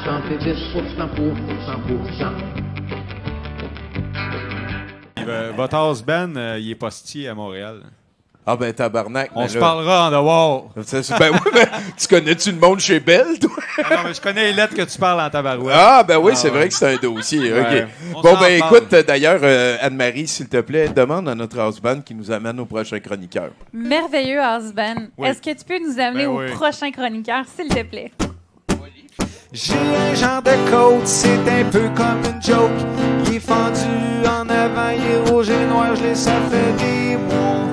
Santé 10% pour 100%. Votre house band, il est postier à Montréal. Ah ben tabarnak. On se parlera en dehors. Ben oui, ben, tu connais-tu le monde chez Belle, toi? Ah non, mais je connais les lettres que tu parles en tabarouette. Ah ben oui, c'est vrai que c'est un dossier. Ouais. OK. Bon ben écoute, d'ailleurs, Anne-Marie, s'il te plaît, demande à notre house band qui nous amène au prochain chroniqueur. Merveilleux house band. Oui. Est-ce que tu peux nous amener Ben au oui. prochain chroniqueur, s'il te plaît? J'ai un genre de coat, c'est un peu comme une joke. Il est fendu en avant, il est rouge et noir, je l'ai ça fait des mois.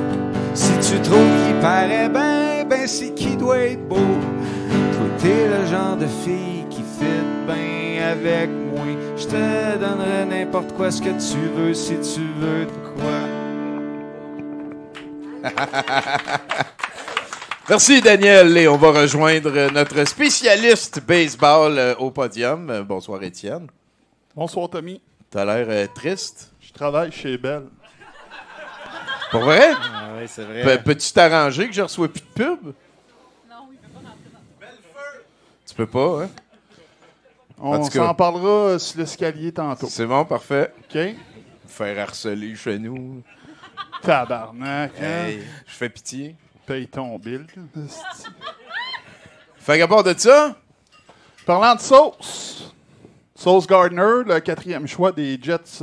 Si tu trouves qu'il paraît ben c'est qu'il doit être beau. Toi t'es le genre de fille qui fit bien avec moi. Je te donnerai n'importe quoi ce que tu veux si tu veux de quoi. Merci Daniel et on va rejoindre notre spécialiste baseball au podium. Bonsoir Étienne. Bonsoir, Tommy. T'as l'air triste. Je travaille chez Bell. Pour vrai? Ah oui, c'est vrai. Peux-tu t'arranger que je reçois plus de pub? Non, il peut pas rentrer dans Tu peux pas, hein? En On tout cas. s'en parlera sur l'escalier tantôt. C'est bon, parfait. OK? Faire harceler chez nous. Tabarnak, hein? Hey, je fais pitié. Paye ton bill. Fait qu'à part de ça, Parlant de sauce. Sauce Gardner, le 4e choix des Jets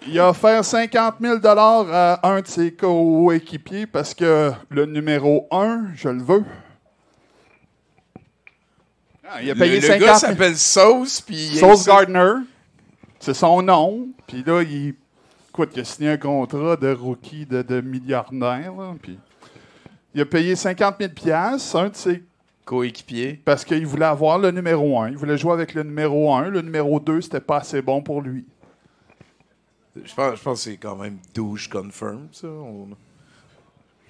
il a offert 50 000 $ à un de ses coéquipiers parce que le numéro 1, je le veux. Ah, il a payé le 50 gars 000. s'appelle Sauce, puis... Sauce Gardner, c'est son nom. Puis là, écoute, il a signé un contrat de rookie de milliardaire. Là, puis il a payé 50 000 $, un de ses Coéquipier. parce qu'il voulait avoir le numéro 1. Il voulait jouer avec le numéro 1. Le numéro 2, c'était pas assez bon pour lui. Je pense que c'est quand même douche confirm, ça. En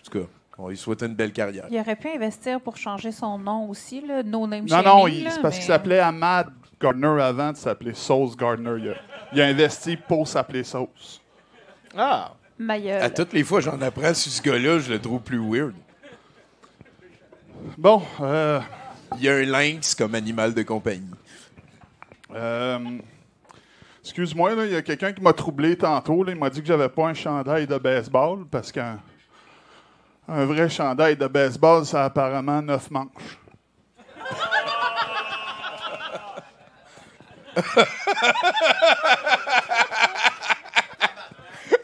tout cas, on lui souhaite une belle carrière. Il aurait pu investir pour changer son nom aussi, là, No Name Non, Shaming, là, c'est parce mais- qu'il s'appelait Ahmad Gardner avant de s'appeler Sauce Gardner. Il a investi pour s'appeler Sauce. Ah! Ma gueule. À toutes les fois j'en apprends sur ce gars-là, je le trouve plus weird. Bon, Il y a un lynx comme animal de compagnie. excuse-moi, là, il y a quelqu'un qui m'a troublé tantôt. Là, il m'a dit que j'avais pas un chandail de baseball parce qu'un vrai chandail de baseball, ça a apparemment 9 manches.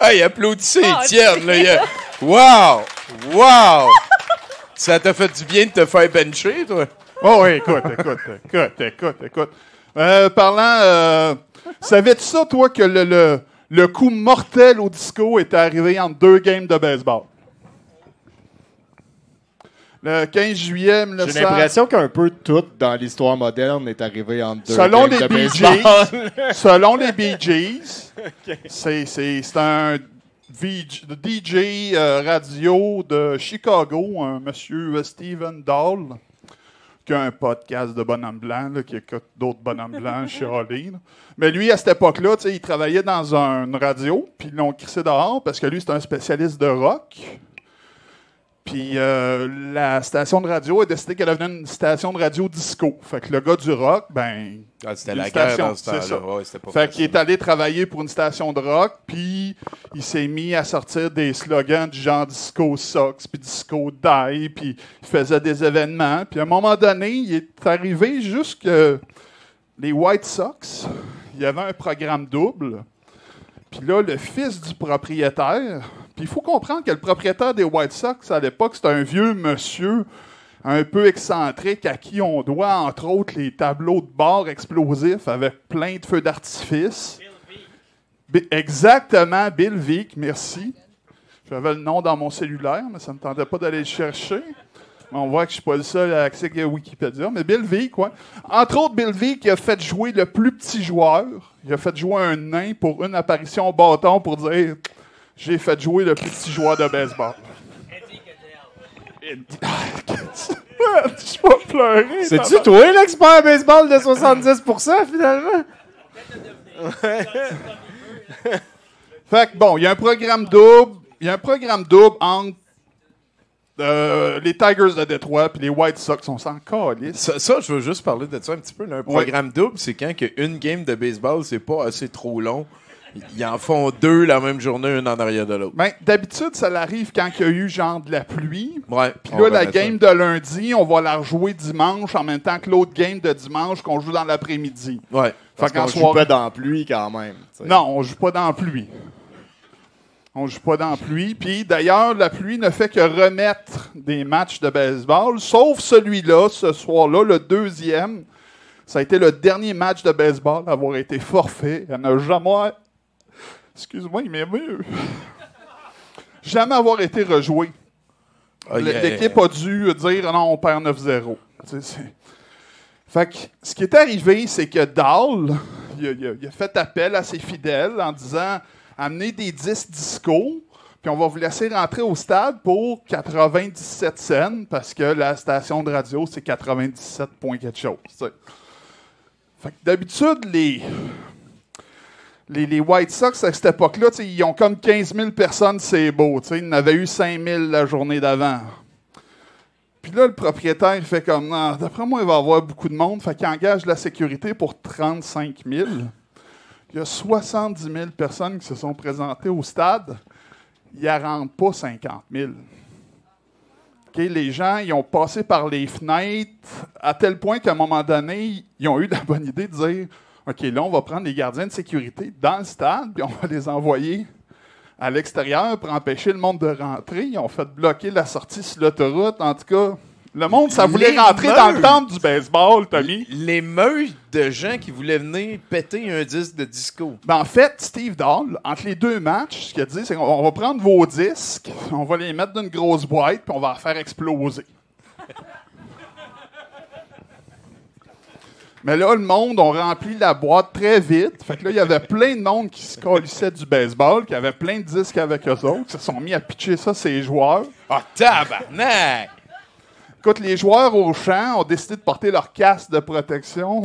Hey, applaudissez Oh, Étienne, là. Wow! Wow! Ça t'a fait du bien de te faire bencher, toi? Oh oui, écoute. Parlant, savais-tu ça, toi, que le coup mortel au disco est arrivé entre 2 games de baseball? Le 15 juillet 1900... J'ai l'impression qu'un peu tout dans l'histoire moderne est arrivé en deux Selon games les de Bee baseball. Gees, selon les Bee Gees, c'est un DJ radio de Chicago, un monsieur Steven Dahl, qui a un podcast de bonhomme blanc, là, qui écoute d'autres bonhommes blancs chialer. Mais lui, à cette époque-là, tu sais, il travaillait dans une radio, puis ils l'ont crissé dehors parce que lui, c'est un spécialiste de rock. Puis la station de radio a décidé qu'elle devenait une station de radio disco. Fait que le gars du rock, ben... Ah, c'était une la guerre station, dans ce c'est ça. temps-là. Ouais, c'était pas Fait facile. qu'il est allé travailler pour une station de rock, puis il s'est mis à sortir des slogans du genre Disco Sox, puis Disco Die, puis il faisait des événements. Puis à un moment donné, il est arrivé jusque les White Sox. Il y avait un programme double. Puis là, le fils du propriétaire... Puis il faut comprendre que le propriétaire des White Sox, à l'époque, c'était un vieux monsieur un peu excentrique à qui on doit, entre autres, les tableaux de bord explosifs avec plein de feux d'artifice. Exactement, Bill Veeck, merci. J'avais le nom dans mon cellulaire, mais ça ne me tentait pas d'aller le chercher. On voit que je ne suis pas le seul à accès à Wikipédia, mais Bill Veeck, quoi. Entre autres, Bill Veeck il a fait jouer le plus petit joueur. Il a fait jouer un nain pour une apparition au bâton pour dire « J'ai fait jouer le plus petit joueur de baseball. » Je vais pleurer. C'est-tu toi l'expert baseball de 70% finalement? Fait que bon, il y a un programme double. Il y a un programme double entre Les Tigers de Détroit puis les White Sox, on s'en calisse. Ça, je veux juste parler de ça un petit peu. Là. Un programme double, c'est quand une game de baseball, c'est pas assez trop long. Ils en font 2 la même journée, une en arrière de l'autre. Ben, d'habitude, ça arrive quand il y a eu genre de la pluie. Ouais. Puis là, la game de lundi, on va la rejouer dimanche en même temps que l'autre game de dimanche qu'on joue dans l'après-midi. Ouais. Parce qu'en qu'on joue soirée- pas dans la pluie quand même. t'sais. Non, on joue pas dans la pluie. On joue pas dans la pluie. Puis d'ailleurs, la pluie ne fait que remettre des matchs de baseball, sauf celui-là, ce soir-là, le deuxième. Ça a été le dernier match de baseball à avoir été forfait. Il n'y en a jamais... Excuse-moi, il m'émeut. Jamais avoir été rejoué. L'équipe a dû dire non, on perd 9-0. Fait que ce qui est arrivé, c'est que Dahl, il a fait appel à ses fidèles en disant amenez des 10 discos, puis on va vous laisser rentrer au stade pour 97 cents, parce que la station de radio, c'est 97 point quelque chose. T'sais. Fait que d'habitude, les White Sox, à cette époque-là, ils ont comme 15 000 personnes, c'est beau. Ils en avaient eu 5 000 la journée d'avant. Puis là, le propriétaire, il fait comme, non, d'après moi, il va y avoir beaucoup de monde. Fait qu'il engage la sécurité pour 35 000. Il y a 70 000 personnes qui se sont présentées au stade. Ils ne rentrent pas 50 000. Okay, les gens, ils ont passé par les fenêtres à tel point qu'à un moment donné, ils ont eu la bonne idée de dire OK, là, on va prendre les gardiens de sécurité dans le stade, puis on va les envoyer à l'extérieur pour empêcher le monde de rentrer. Ils ont fait bloquer la sortie sur l'autoroute. En tout cas, le monde, ça voulait rentrer dans le temple du baseball, Tommy. Les meutes de gens qui voulaient venir péter un disque de disco. Ben, en fait, Steve Dahl, entre les 2 matchs, ce qu'il a dit, c'est qu'on va prendre vos disques, on va les mettre dans une grosse boîte, puis on va la faire exploser. Mais là, le monde, on remplit la boîte très vite. Fait que là, il y avait plein de monde qui se colissait du baseball, qui avait plein de disques avec eux autres, qui se sont mis à pitcher ça, ces joueurs. Ah, tabarnak! Écoute, les joueurs au champ ont décidé de porter leur casque de protection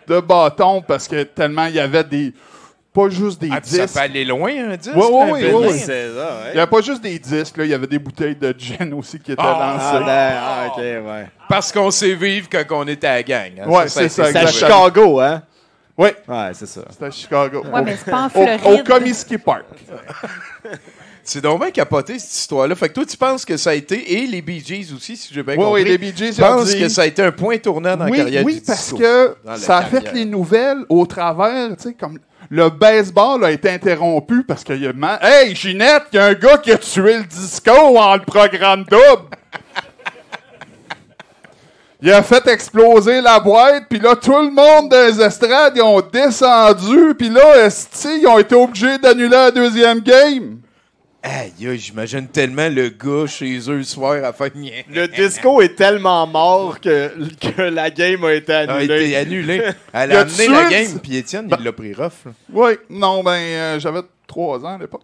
de bâton parce que tellement il y avait des... Pas juste des disques. Ça peut aller loin, un disque? Oui. C'est ça, Il n'y avait pas juste des disques, là, il y avait des bouteilles de gin aussi qui étaient lancées. OK, ouais. Parce qu'on sait vivre quand on était à la gang. Hein? Ouais, c'est ça, C'est à exactement. Chicago, hein? Oui, Ouais, c'est ça. c'était à Chicago. Ouais, mais c'est pas en Au Floride. Comiskey Park. C'est donc bien capoté, cette histoire-là. Fait que toi, tu penses que ça a été, et les Bee Gees aussi, si j'ai bien Oui, compris. les Bee Gees, Tu ils ont penses dit... que ça a été un point tournant dans la carrière du Oui, disco? parce que Dans la ça a fait carrière. les nouvelles au travers, tu sais, comme le baseball a été interrompu parce qu'il y a... Hey, Ginette, il y a un gars qui a tué le disco en le programme double! Il a fait exploser la boîte, puis là, tout le monde des estrades, ils ont descendu, puis là, esti, ils ont été obligés d'annuler la deuxième game. Aïe, j'imagine tellement le gars chez eux le soir à faire niais. Le disco est tellement mort que la game a été A annulée. été annulé. Elle Il a a amené tué la le- game, puis Étienne, il l'a pris rough. là. Oui, non, j'avais 3 ans à l'époque.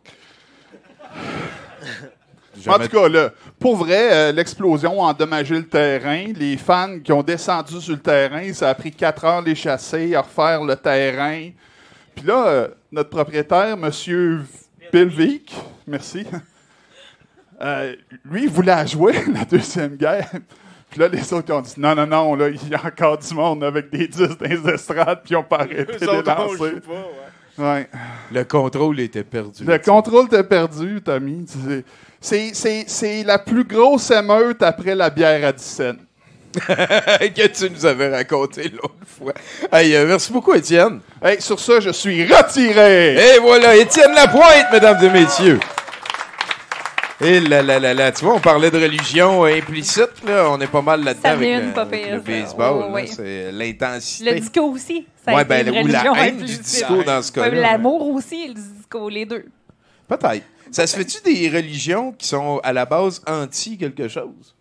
En tout cas, là, pour vrai, l'explosion a endommagé le terrain. Les fans qui ont descendu sur le terrain, ça a pris 4 heures les chasser, à refaire le terrain. Puis là, notre propriétaire, M. Pilvic, merci, lui, il voulait la jouer, la Deuxième Guerre. Puis là, les autres ils ont dit non, là, il y a encore du monde avec des disques dans les estrades, puis ils n'ont pas arrêté de les lancer. Ouais. Le contrôle était perdu. Le contrôle t'es perdu, Tommy. C'est la plus grosse émeute après la bière à 10 cents. que tu nous avais raconté l'autre fois. Hey, merci beaucoup, Étienne. Hey, sur ça, je suis retiré. Et voilà, Étienne Lapointe, mesdames et messieurs. Et là, tu vois, on parlait de religion implicite, là. On est pas mal là-dedans Ça avec vient le, pas avec pire, le ça. baseball. Oh, là. oui. C'est l'intensité. Le disco aussi. Ça a Ouais, été ben, une ou la religion haine du implicite. disco dans ce cas-là. Ouais, l'amour aussi et le disco, les deux. Peut-être. Ça se fait-tu des religions qui sont à la base anti quelque chose?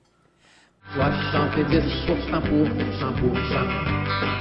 70% pour 100%.